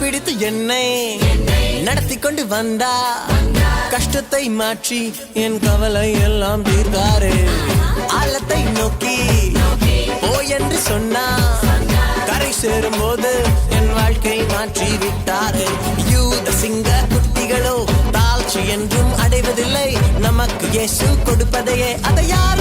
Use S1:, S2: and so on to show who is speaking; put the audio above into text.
S1: பிடித்து என்னை நடத்தி கொண்டு வந்தா கஷ்டத்தை மாற்றி என் கவலை எல்லாம் தீர்த்தாரே. ஆழத்தை நோக்கி போய் என்று சொன்னா கரை சேரும் போது என் வாழ்க்கை மாற்றி விட்டாரே. யூத சிங்க குட்டிகளோ தாழ்ச்சி என்றும் அடைவதில்லை, நமக்கு இயேசு கொடுப்பதையே அதை யார்